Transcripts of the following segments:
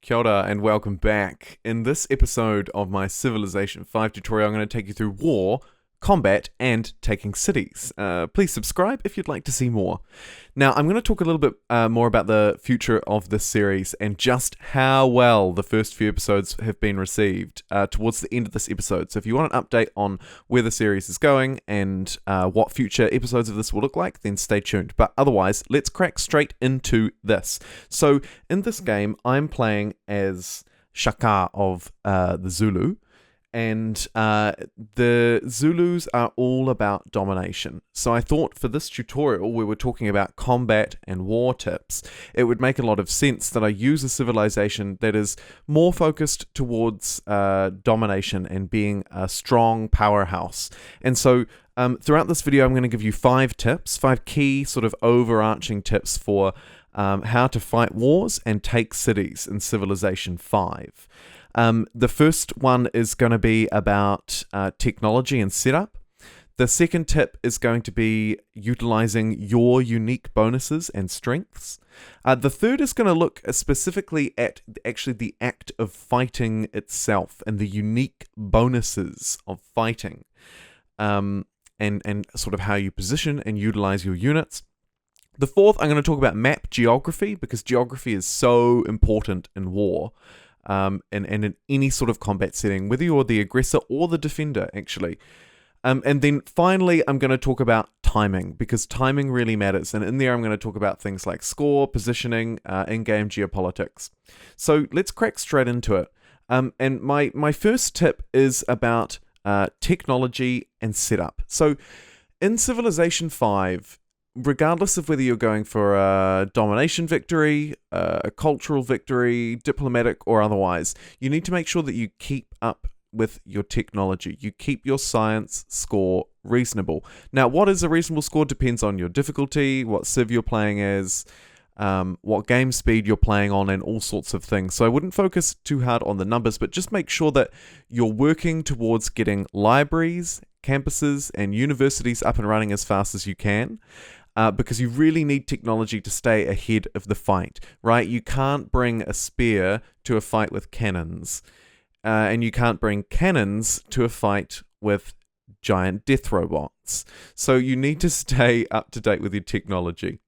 Kia ora and welcome back. In this episode of my Civilization 5 tutorial, I'm going to take you through war, combat, and taking cities. Please subscribe if you'd like to see more. Now, I'm going to talk a little bit more about the future of this series and just how well the first few episodes have been received towards the end of this episode. So if you want an update on where the series is going and what future episodes of this will look like, then stay tuned. But otherwise, let's crack straight into this. So in this game, I'm playing as Shaka of the Zulu. And the Zulus are all about domination. So I thought for this tutorial, where we're talking about combat and war tips, it would make a lot of sense that I use a civilization that is more focused towards domination and being a strong powerhouse. And so throughout this video, I'm going to give you 5 tips, 5 key sort of overarching tips for how to fight wars and take cities in Civilization 5. The first one is going to be about technology and setup. The second tip is going to be utilizing your unique bonuses and strengths. The third is going to look specifically at actually the act of fighting itself and the unique bonuses of fighting, and sort of how you position and utilize your units. The fourth, I'm going to talk about map geography, because geography is so important in war. And in any sort of combat setting, whether you're the aggressor or the defender, actually. And then finally, I'm going to talk about timing, because timing really matters. And in there, I'm going to talk about things like score, positioning, in-game geopolitics. So let's crack straight into it. And my first tip is about technology and setup. So in Civilization 5, regardless of whether you're going for a domination victory, a cultural victory, diplomatic or otherwise, you need to make sure that you keep up with your technology. You keep your science score reasonable. Now, what is a reasonable score depends on your difficulty, what civ you're playing as, what game speed you're playing on, and all sorts of things. So I wouldn't focus too hard on the numbers, but just make sure that you're working towards getting libraries, campuses, and universities up and running as fast as you can. Because you really need technology to stay ahead of the fight, right? You can't bring a spear to a fight with cannons, and you can't bring cannons to a fight with giant death robots. So you need to stay up to date with your technology.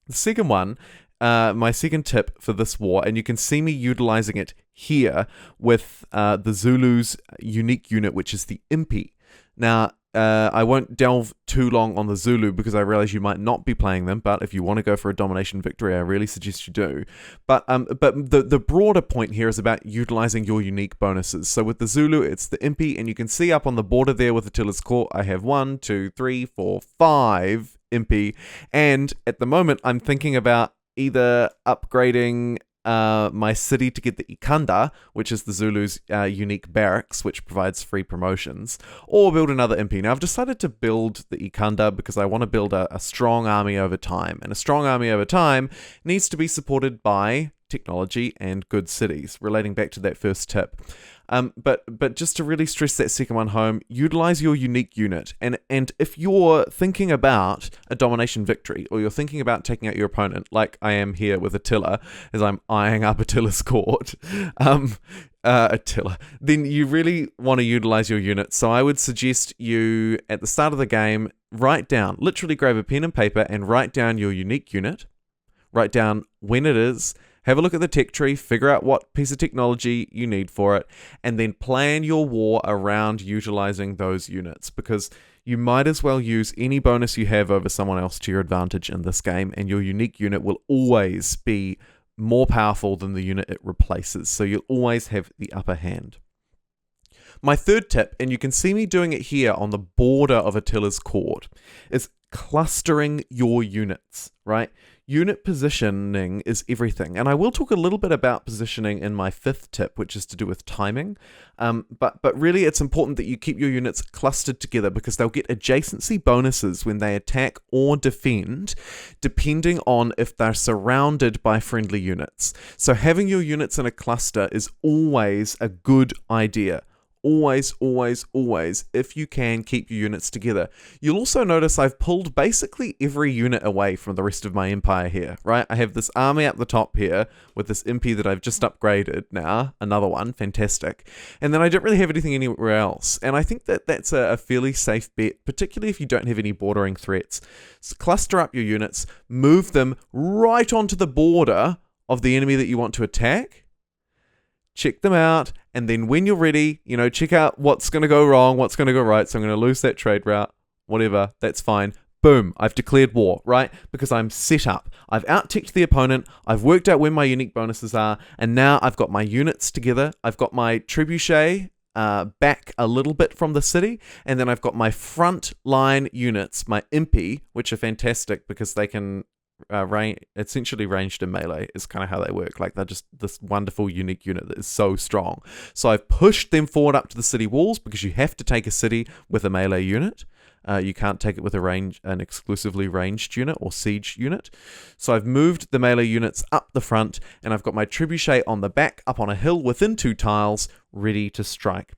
The second one, my second tip for this war, and you can see me utilizing it here with the Zulu's unique unit, which is the Impi. Now, I won't delve too long on the Zulu because I realize you might not be playing them, but if you want to go for a domination victory, I really suggest you do. But the broader point here is about utilizing your unique bonuses. So with the Zulu, it's the Impi, and you can see up on the border there with Attila's Court, I have 1, 2, 3, 4, 5 Impi, and at the moment, I'm thinking about either upgrading my city to get the Ikanda, which is the Zulu's unique barracks, which provides free promotions, or build another Impi. Now, I've decided to build the Ikanda because I want to build a strong army over time, and a strong army over time needs to be supported by technology and good cities, relating back to that first tip. But just to really stress that second one home, utilize your unique unit. And if you're thinking about a domination victory, or you're thinking about taking out your opponent, like I am here with Attila, as I'm eyeing up Attila's court, Attila, then you really want to utilize your unit. So I would suggest you, at the start of the game, literally grab a pen and paper and write down your unique unit, write down when it is, have a look at the tech tree, figure out what piece of technology you need for it, and then plan your war around utilizing those units, because you might as well use any bonus you have over someone else to your advantage in this game, and your unique unit will always be more powerful than the unit it replaces, so you'll always have the upper hand. My third tip, and you can see me doing it here on the border of Attila's court, is clustering your units, right? Unit positioning is everything, and I will talk a little bit about positioning in my fifth tip, which is to do with timing, but really it's important that you keep your units clustered together, because they'll get adjacency bonuses when they attack or defend, depending on if they're surrounded by friendly units. So having your units in a cluster is always a good idea. always, always, always, if you can, keep your units together. You'll also notice I've pulled basically every unit away from the rest of my empire here, right? I have this army up the top here with this MP that I've just upgraded now, another one, fantastic. And then I don't really have anything anywhere else. And I think that that's a fairly safe bet, particularly if you don't have any bordering threats. So cluster up your units, move them right onto the border of the enemy that you want to attack, check them out, and then when you're ready, check out what's going to go wrong, what's going to go right. So I'm going to lose that trade route, whatever, that's fine. Boom, I've declared war, right? Because I'm set up. I've out-ticked the opponent, I've worked out where my unique bonuses are, and now I've got my units together. I've got my trebuchet back a little bit from the city, and then I've got my front line units, my impy, which are fantastic because they can essentially ranged in melee is kind of how they work. Like, they're just this wonderful unique unit that is so strong. So I've pushed them forward up to the city walls because you have to take a city with a melee unit. You can't take it with an exclusively ranged unit or siege unit. So I've moved the melee units up the front, and I've got my trebuchet on the back, up on a hill within 2 tiles, ready to strike.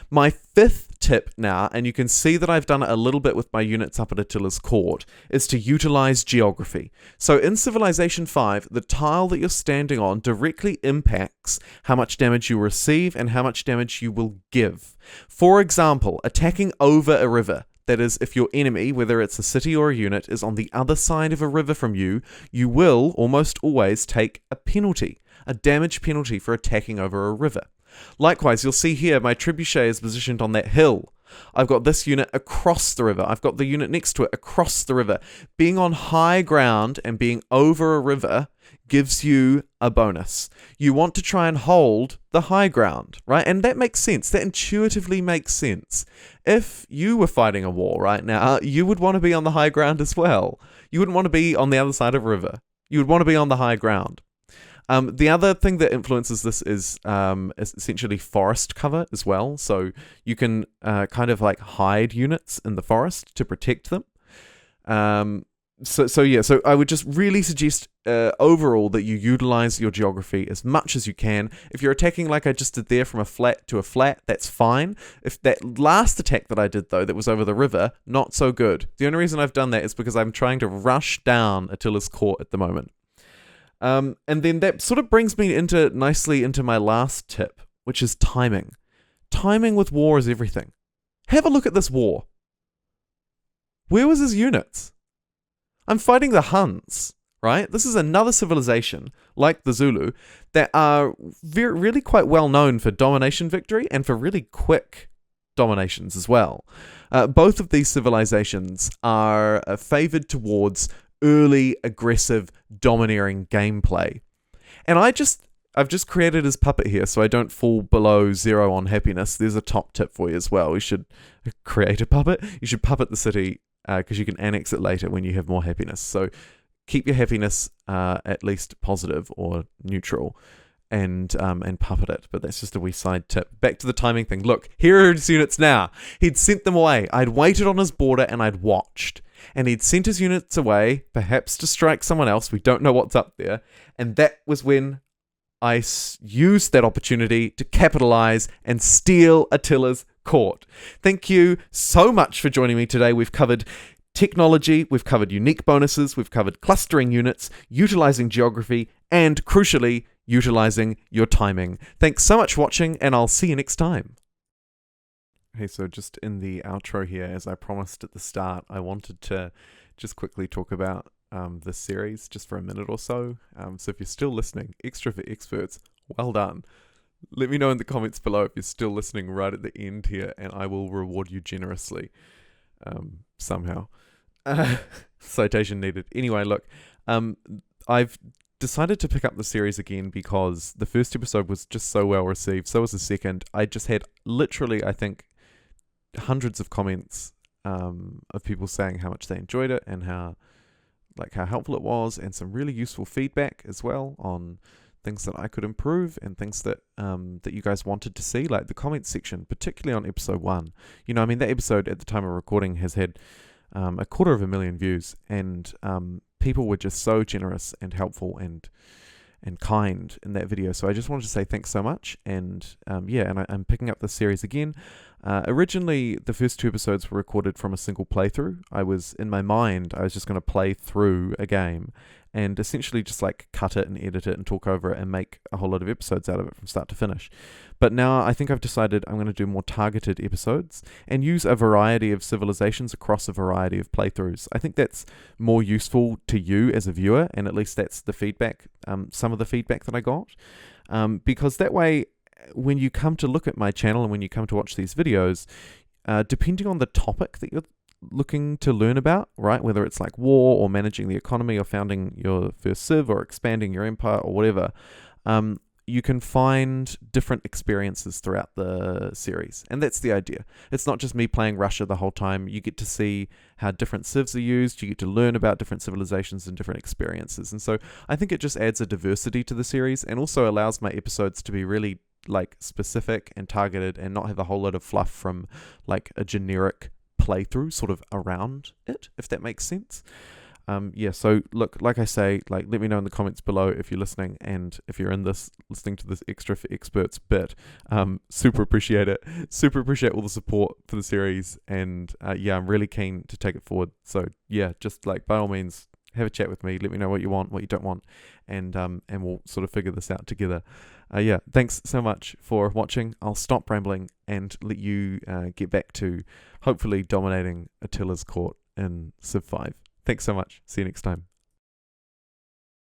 My 5th tip now, and you can see that I've done it a little bit with my units up at Attila's court, is to utilize geography. So in Civilization 5, the tile that you're standing on directly impacts how much damage you receive and how much damage you will give. For example, attacking over a river. That is, if your enemy, whether it's a city or a unit, is on the other side of a river from you, you will almost always take a penalty, a damage penalty for attacking over a river. Likewise, you'll see here my trebuchet is positioned on that hill. I've got this unit across the river. I've got the unit next to it across the river. Being on high ground and being over a river gives you a bonus. You want to try and hold the high ground, right? And that makes sense. That intuitively makes sense. If you were fighting a war right now, you would want to be on the high ground as well. You wouldn't want to be on the other side of a river. You would want to be on the high ground. The other thing that influences this is essentially forest cover as well. So you can kind of like hide units in the forest to protect them. So I would just really suggest overall that you utilize your geography as much as you can. If you're attacking like I just did there from a flat to a flat, that's fine. If that last attack that I did though, that was over the river, not so good. The only reason I've done that is because I'm trying to rush down Attila's court at the moment. And then that sort of brings me nicely into my last tip, which is timing. Timing with war is everything. Have a look at this war. Where was his units? I'm fighting the Huns, right? This is another civilization, like the Zulu, that are really quite well known for domination victory and for really quick dominations as well. Both of these civilizations are favored towards early, aggressive, domineering gameplay. And I've just created his puppet here so I don't fall below 0 on happiness. There's a top tip for you as well. You should create a puppet. You should puppet the city because you can annex it later when you have more happiness. So keep your happiness at least positive or neutral and puppet it. But that's just a wee side tip. Back to the timing thing. Look, here are his units now. He'd sent them away. I'd waited on his border and I'd watched. And he'd sent his units away, perhaps to strike someone else. We don't know what's up there. And that was when I used that opportunity to capitalize and steal Attila's court. Thank you so much for joining me today. We've covered technology, we've covered unique bonuses, we've covered clustering units, utilizing geography, and crucially, utilizing your timing. Thanks so much for watching, and I'll see you next time. Hey, so just in the outro here, as I promised at the start, I wanted to just quickly talk about this series just for a minute or so. So if you're still listening, Extra for Experts, well done. Let me know in the comments below if you're still listening right at the end here, and I will reward you generously somehow. Citation needed. Anyway, look, I've decided to pick up the series again because the first episode was just so well received. So was the second. I just had literally, I think, hundreds of comments of people saying how much they enjoyed it and how helpful it was, and some really useful feedback as well on things that I could improve and things that that you guys wanted to see, like the comments section, particularly on episode 1. You know, I mean, that episode at the time of recording has had 250,000 views, and people were just so generous and helpful and and kind in that video. So I just wanted to say thanks so much. And I'm picking up this series again. Originally, the first 2 episodes were recorded from a single playthrough. In my mind, I was just going to play through a game and essentially just like cut it and edit it and talk over it and make a whole lot of episodes out of it from start to finish. But now I think I've decided I'm going to do more targeted episodes and use a variety of civilizations across a variety of playthroughs. I think that's more useful to you as a viewer, and at least that's the feedback, some of the feedback that I got. Because that way, when you come to look at my channel and when you come to watch these videos, depending on the topic that you're looking to learn about, right, whether it's like war or managing the economy or founding your first civ or expanding your empire or whatever, you can find different experiences throughout the series. And that's the idea. It's not just me playing Russia the whole time. You get to see how different civs are used. You get to learn about different civilizations and different experiences. And so I think it just adds a diversity to the series and also allows my episodes to be really like specific and targeted and not have a whole lot of fluff from like a generic playthrough sort of around it, if that makes sense. So look, like I say, like let me know in the comments below if you're listening, and if you're listening to this extra for experts bit, super appreciate it. Super appreciate all the support for the series, and I'm really keen to take it forward. So yeah, just like by all means, have a chat with me. Let me know what you want, what you don't want, and we'll sort of figure this out together. Thanks so much for watching. I'll stop rambling and let you get back to hopefully dominating Attila's court in Civ 5. Thanks so much. See you next time.